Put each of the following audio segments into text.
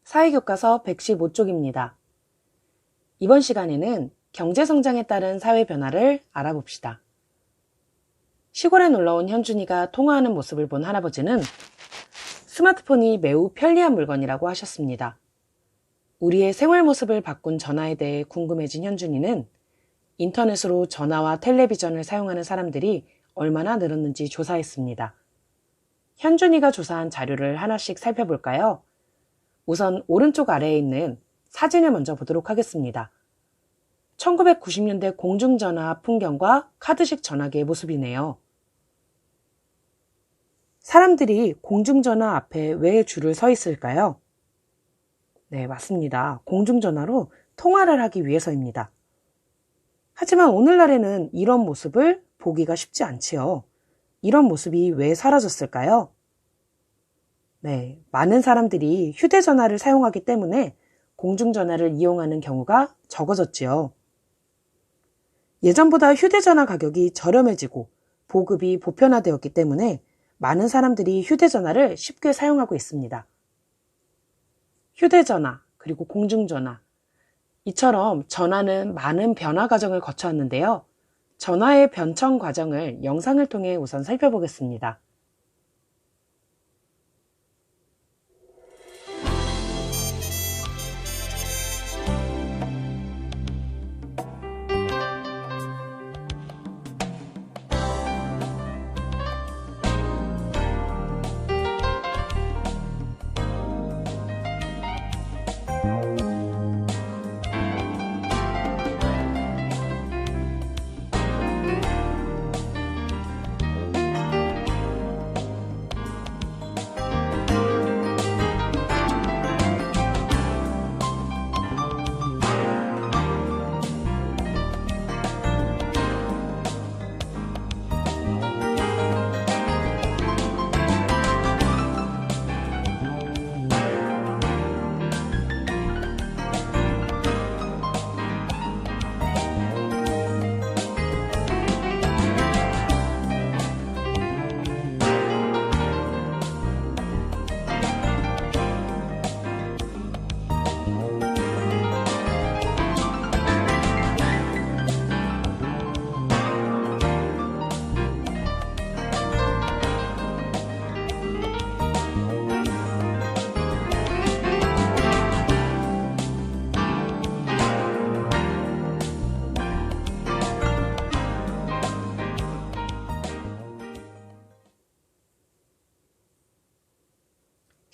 사회교과서 115쪽입니다. 이번 시간에는 경제성장에 따른 사회 변화를 알아봅시다. 시골에 놀러온 현준이가 통화하는 모습을 본 할아버지는 스마트폰이 매우 편리한 물건이라고 하셨습니다. 우리의 생활 모습을 바꾼 전화에 대해 궁금해진 현준이는 인터넷으로 전화와 텔레비전을 사용하는 사람들이 얼마나 늘었는지 조사했습니다. 현준이가 조사한 자료를 하나씩 살펴볼까요? 우선 오른쪽 아래에 있는 사진을 먼저 보도록 하겠습니다. 1990년대 공중전화 풍경과 카드식 전화기의 모습이네요. 사람들이 공중전화 앞에 왜 줄을 서 있을까요? 네, 맞습니다. 공중전화로 통화를 하기 위해서입니다. 하지만 오늘날에는 이런 모습을 보기가 쉽지 않지요. 이런 모습이 왜 사라졌을까요? 네, 많은 사람들이 휴대전화를 사용하기 때문에 공중전화를 이용하는 경우가 적어졌지요. 예전보다 휴대전화 가격이 저렴해지고 보급이 보편화되었기 때문에 많은 사람들이 휴대전화를 쉽게 사용하고 있습니다. 휴대전화, 그리고 공중전화. 이처럼 전화는 많은 변화 과정을 거쳐왔는데요. 전화의 변천 과정을 영상을 통해 우선 살펴보겠습니다.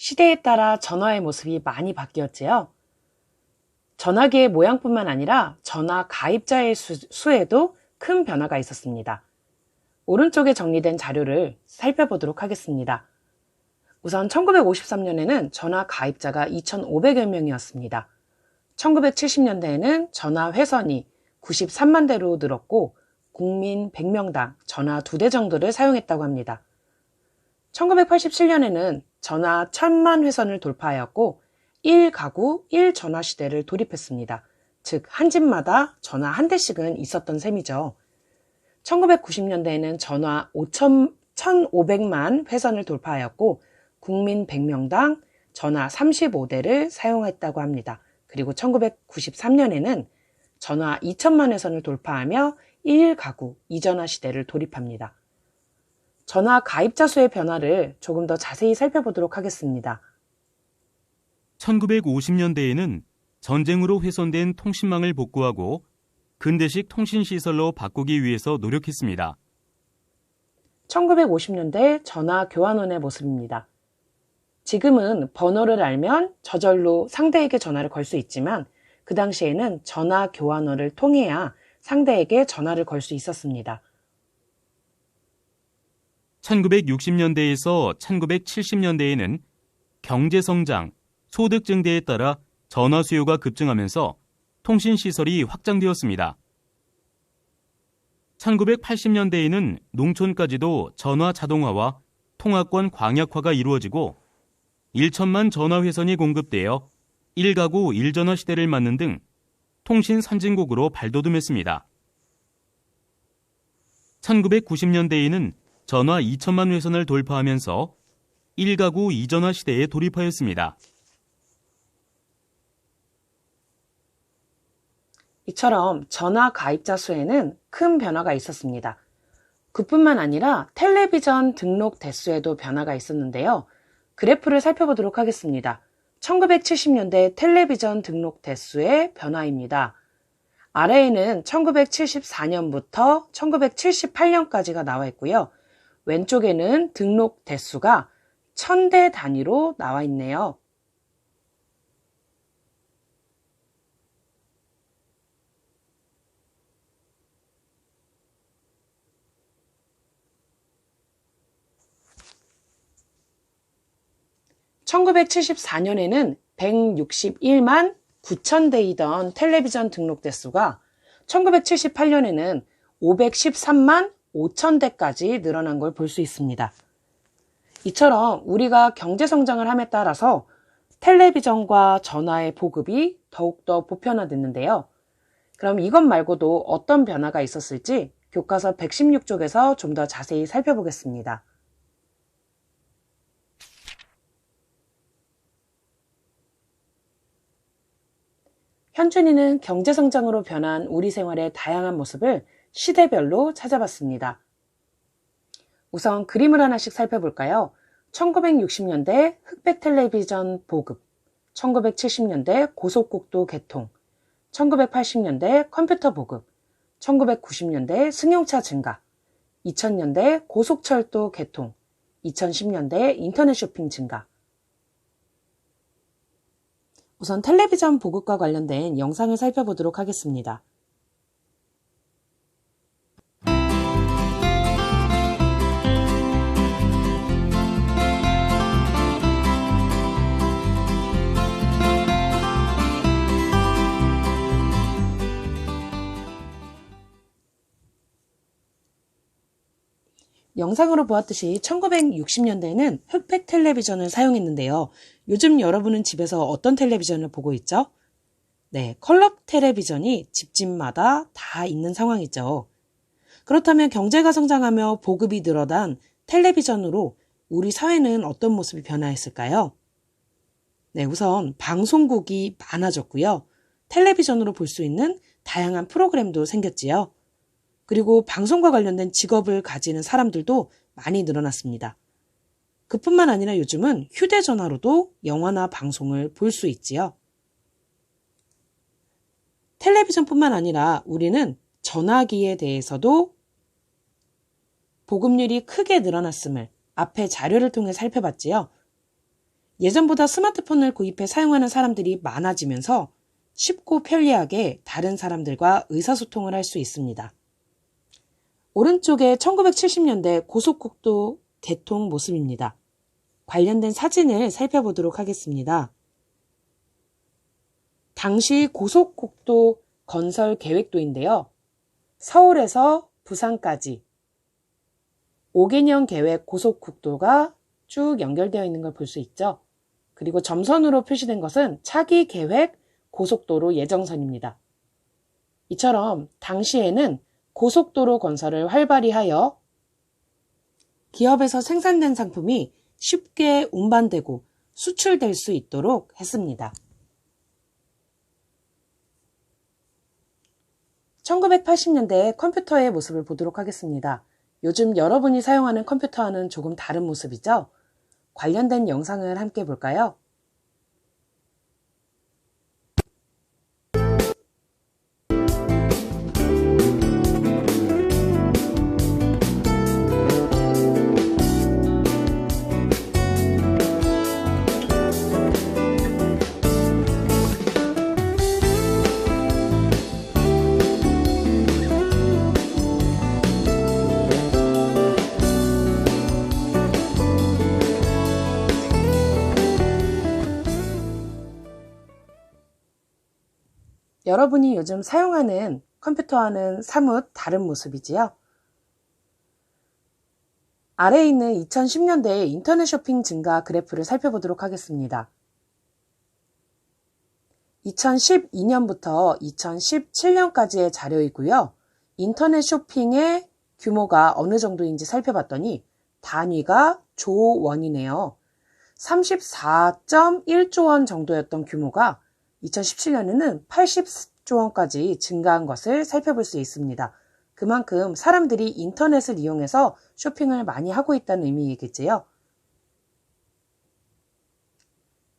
시대에 따라 전화의 모습이 많이 바뀌었지요. 전화기의 모양뿐만 아니라 전화 가입자의 수에도 큰 변화가 있었습니다. 오른쪽에 정리된 자료를 살펴보도록 하겠습니다. 우선 1953년에는 전화 가입자가 2,500여 명이었습니다. 1970년대에는 전화 회선이 93만 대로 늘었고 국민 100명당 전화 2대 정도를 사용했다고 합니다. 1987년에는 전화 1000만 회선을 돌파하였고 1가구 1전화 시대를 돌입했습니다. 즉, 한 집마다 전화 한 대씩은 있었던 셈이죠. 1990년대에는 전화 1500만 회선을 돌파하였고 국민 100명당 전화 35대를 사용했다고 합니다. 그리고 1993년에는 전화 2000만 회선을 돌파하며 1가구 2전화 시대를 돌입합니다. 전화 가입자 수의 변화를 조금 더 자세히 살펴보도록 하겠습니다. 1950년대에는 전쟁으로 훼손된 통신망을 복구하고 근대식 통신시설로 바꾸기 위해서 노력했습니다. 1950년대 전화 교환원의 모습입니다. 지금은 번호를 알면 저절로 상대에게 전화를 걸 수 있지만 그 당시에는 전화 교환원을 통해야 상대에게 전화를 걸 수 있었습니다. 1960년대에서 1970년대에는 경제성장, 소득 증대에 따라 전화 수요가 급증하면서 통신시설이 확장되었습니다. 1980년대에는 농촌까지도 전화 자동화와 통화권 광약화가 이루어지고 1천만 전화회선이 공급되어 1가구 1전화 시대를 맞는 등 통신 선진국으로 발돋움했습니다. 1990년대에는 전화 2천만 회선을 돌파하면서 1가구 2전화 시대에 돌입하였습니다. 이처럼 전화 가입자 수에는 큰 변화가 있었습니다. 그뿐만 아니라 텔레비전 등록 대수에도 변화가 있었는데요. 그래프를 살펴보도록 하겠습니다. 1970년대 텔레비전 등록 대수의 변화입니다. 아래에는 1974년부터 1978년까지가 나와 있고요. 왼쪽에는 등록 대수가 1000대 단위로 나와 있네요. (1974년에는) 161만 9천대이던 텔레비전 등록 대수가 1978년에는 513만 5천대까지 늘어난 걸 볼 수 있습니다. 이처럼 우리가 경제 성장을 함에 따라서 텔레비전과 전화의 보급이 더욱더 보편화됐는데요. 그럼 이것 말고도 어떤 변화가 있었을지 교과서 116쪽에서 좀 더 자세히 살펴보겠습니다. 현준이는 경제성장으로 변한 우리 생활의 다양한 모습을 시대별로 찾아봤습니다. 우선 그림을 하나씩 살펴볼까요? 1960년대 흑백 텔레비전 보급, 1970년대 고속국도 개통, 1980년대 컴퓨터 보급, 1990년대 승용차 증가, 2000년대 고속철도 개통, 2010년대 인터넷 쇼핑 증가. 우선 텔레비전 보급과 관련된 영상을 살펴보도록 하겠습니다. 영상으로 보았듯이 1960년대에는 흑백 텔레비전을 사용했는데요. 요즘 여러분은 집에서 어떤 텔레비전을 보고 있죠? 네, 컬러 텔레비전이 집집마다 다 있는 상황이죠. 그렇다면 경제가 성장하며 보급이 늘어난 텔레비전으로 우리 사회는 어떤 모습이 변화했을까요? 네, 우선 방송국이 많아졌고요. 텔레비전으로 볼 수 있는 다양한 프로그램도 생겼지요. 그리고 방송과 관련된 직업을 가지는 사람들도 많이 늘어났습니다. 그뿐만 아니라 요즘은 휴대전화로도 영화나 방송을 볼 수 있지요. 텔레비전뿐만 아니라 우리는 전화기에 대해서도 보급률이 크게 늘어났음을 앞에 자료를 통해 살펴봤지요. 예전보다 스마트폰을 구입해 사용하는 사람들이 많아지면서 쉽고 편리하게 다른 사람들과 의사소통을 할 수 있습니다. 오른쪽에 1970년대 고속국도 개통 모습입니다. 관련된 사진을 살펴보도록 하겠습니다. 당시 고속국도 건설 계획도인데요. 서울에서 부산까지 5개년 계획 고속국도가 쭉 연결되어 있는 걸 볼 수 있죠. 그리고 점선으로 표시된 것은 차기 계획 고속도로 예정선입니다. 이처럼 당시에는 고속도로 건설을 활발히 하여 기업에서 생산된 상품이 쉽게 운반되고 수출될 수 있도록 했습니다. 1980년대 컴퓨터의 모습을 보도록 하겠습니다. 요즘 여러분이 사용하는 컴퓨터와는 조금 다른 모습이죠? 관련된 영상을 함께 볼까요? 여러분이 요즘 사용하는 컴퓨터와는 사뭇 다른 모습이지요. 아래에 있는 2010년대의 인터넷 쇼핑 증가 그래프를 살펴보도록 하겠습니다. 2012년부터 2017년까지의 자료이고요. 인터넷 쇼핑의 규모가 어느 정도인지 살펴봤더니 단위가 조원이네요. 34.1조 원 정도였던 규모가 2017년에는 160조 원까지 증가한 것을 살펴볼 수 있습니다. 그만큼 사람들이 인터넷을 이용해서 쇼핑을 많이 하고 있다는 의미이겠지요.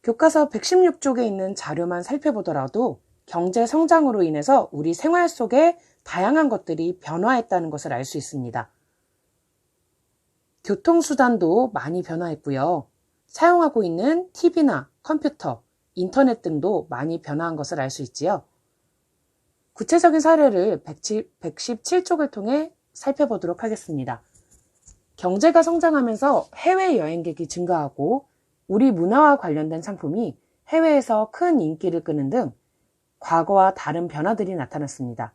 교과서 116쪽에 있는 자료만 살펴보더라도 경제 성장으로 인해서 우리 생활 속에 다양한 것들이 변화했다는 것을 알 수 있습니다. 교통수단도 많이 변화했고요. 사용하고 있는 TV나 컴퓨터, 인터넷 등도 많이 변화한 것을 알 수 있지요. 구체적인 사례를 117쪽을 통해 살펴보도록 하겠습니다. 경제가 성장하면서 해외 여행객이 증가하고 우리 문화와 관련된 상품이 해외에서 큰 인기를 끄는 등 과거와 다른 변화들이 나타났습니다.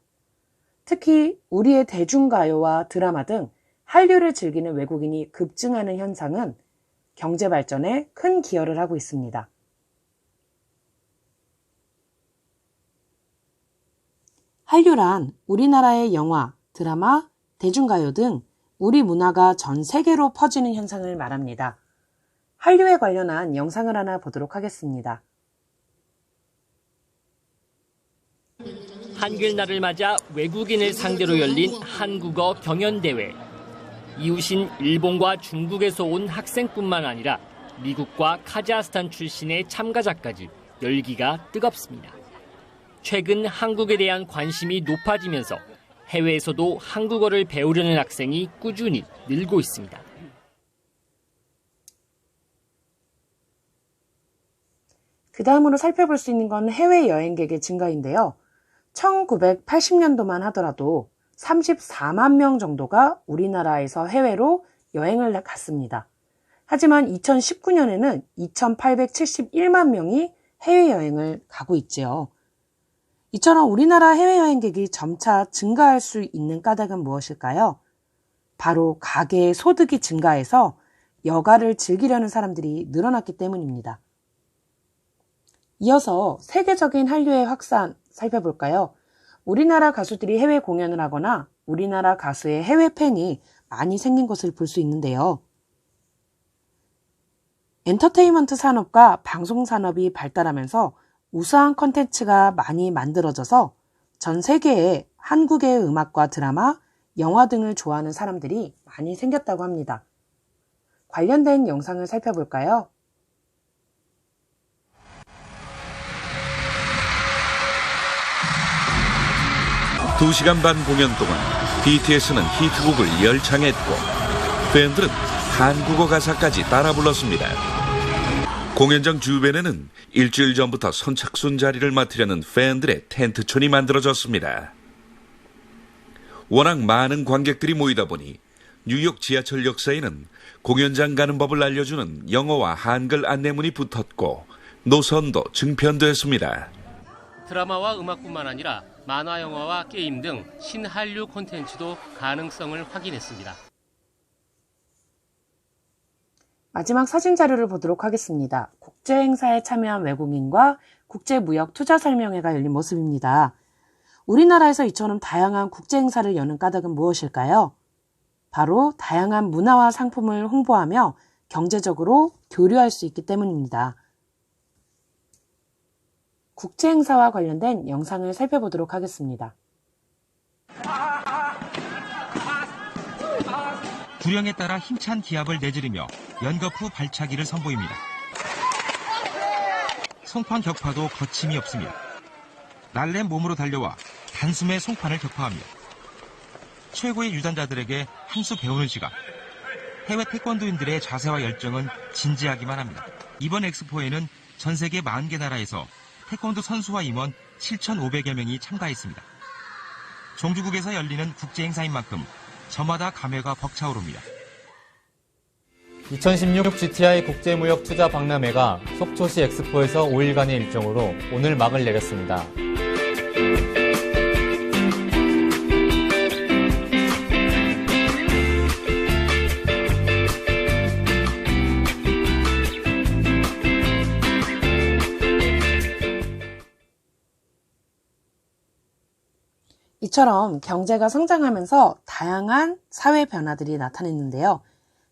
특히 우리의 대중가요와 드라마 등 한류를 즐기는 외국인이 급증하는 현상은 경제 발전에 큰 기여를 하고 있습니다. 한류란 우리나라의 영화, 드라마, 대중가요 등 우리 문화가 전 세계로 퍼지는 현상을 말합니다. 한류에 관련한 영상을 하나 보도록 하겠습니다. 한글날을 맞아 외국인을 상대로 열린 한국어 경연대회. 이웃인 일본과 중국에서 온 학생뿐만 아니라 미국과 카자흐스탄 출신의 참가자까지 열기가 뜨겁습니다. 최근 한국에 대한 관심이 높아지면서 해외에서도 한국어를 배우려는 학생이 꾸준히 늘고 있습니다. 그 다음으로 살펴볼 수 있는 건 해외 여행객의 증가인데요. 1980년도만 하더라도 34만 명 정도가 우리나라에서 해외로 여행을 갔습니다. 하지만 2019년에는 2,871만 명이 해외여행을 가고 있지요. 이처럼 우리나라 해외여행객이 점차 증가할 수 있는 까닭은 무엇일까요? 바로 가계의 소득이 증가해서 여가를 즐기려는 사람들이 늘어났기 때문입니다. 이어서 세계적인 한류의 확산 살펴볼까요? 우리나라 가수들이 해외 공연을 하거나 우리나라 가수의 해외 팬이 많이 생긴 것을 볼 수 있는데요. 엔터테인먼트 산업과 방송 산업이 발달하면서 우수한 콘텐츠가 많이 만들어져서 전 세계에 한국의 음악과 드라마, 영화 등을 좋아하는 사람들이 많이 생겼다고 합니다. 관련된 영상을 살펴볼까요? 두 시간 반 공연 동안 BTS는 히트곡을 열창했고 팬들은 한국어 가사까지 따라 불렀습니다. 공연장 주변에는 일주일 전부터 선착순 자리를 맡으려는 팬들의 텐트촌이 만들어졌습니다. 워낙 많은 관객들이 모이다 보니 뉴욕 지하철 역사에는 공연장 가는 법을 알려주는 영어와 한글 안내문이 붙었고 노선도 증편됐습니다. 드라마와 음악뿐만 아니라 만화, 영화와 게임 등 신한류 콘텐츠도 가능성을 확인했습니다. 마지막 사진 자료를 보도록 하겠습니다. 국제행사에 참여한 외국인과 국제무역투자설명회가 열린 모습입니다. 우리나라에서 이처럼 다양한 국제행사를 여는 까닭은 무엇일까요? 바로 다양한 문화와 상품을 홍보하며 경제적으로 교류할 수 있기 때문입니다. 국제행사와 관련된 영상을 살펴보도록 하겠습니다. 구령에 따라 힘찬 기합을 내지르며 연겁 후 발차기를 선보입니다. 송판 격파도 거침이 없습니다. 날래 몸으로 달려와 단숨에 송판을 격파합니다. 최고의 유단자들에게 한 수 배우는 시간. 해외 태권도인들의 자세와 열정은 진지하기만 합니다. 이번 엑스포에는 전 세계 40개 나라에서 태권도 선수와 임원 7,500여 명이 참가했습니다. 종주국에서 열리는 국제행사인 만큼 저마다 감회가 벅차오릅니다. 2016 GTI 국제무역투자 박람회가 속초시 엑스포에서 5일간의 일정으로 오늘 막을 내렸습니다. 이처럼 경제가 성장하면서 다양한 사회 변화들이 나타났는데요.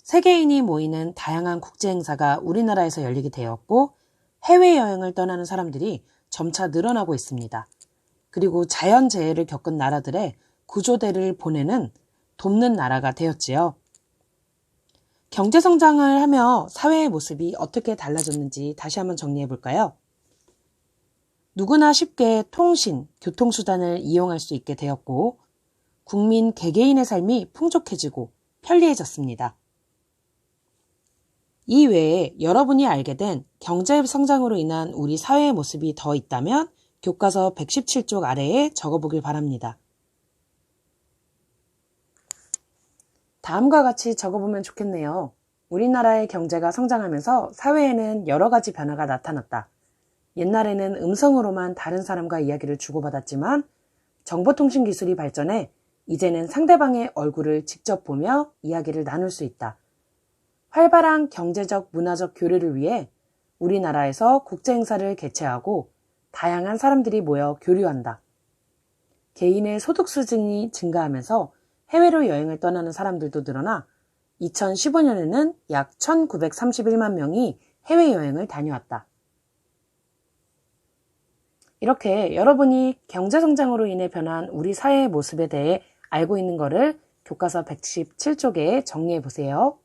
세계인이 모이는 다양한 국제행사가 우리나라에서 열리게 되었고 해외여행을 떠나는 사람들이 점차 늘어나고 있습니다. 그리고 자연재해를 겪은 나라들의 구조대를 보내는 돕는 나라가 되었지요. 경제성장을 하며 사회의 모습이 어떻게 달라졌는지 다시 한번 정리해 볼까요? 누구나 쉽게 통신, 교통수단을 이용할 수 있게 되었고, 국민 개개인의 삶이 풍족해지고 편리해졌습니다. 이 외에 여러분이 알게 된 경제성장으로 인한 우리 사회의 모습이 더 있다면 교과서 117쪽 아래에 적어보길 바랍니다. 다음과 같이 적어보면 좋겠네요. 우리나라의 경제가 성장하면서 사회에는 여러 가지 변화가 나타났다. 옛날에는 음성으로만 다른 사람과 이야기를 주고받았지만 정보통신 기술이 발전해 이제는 상대방의 얼굴을 직접 보며 이야기를 나눌 수 있다. 활발한 경제적, 문화적 교류를 위해 우리나라에서 국제행사를 개최하고 다양한 사람들이 모여 교류한다. 개인의 소득 수준이 증가하면서 해외로 여행을 떠나는 사람들도 늘어나 2015년에는 약 1931만 명이 해외여행을 다녀왔다. 이렇게 여러분이 경제성장으로 인해 변한 우리 사회의 모습에 대해 알고 있는 것을 교과서 117쪽에 정리해 보세요.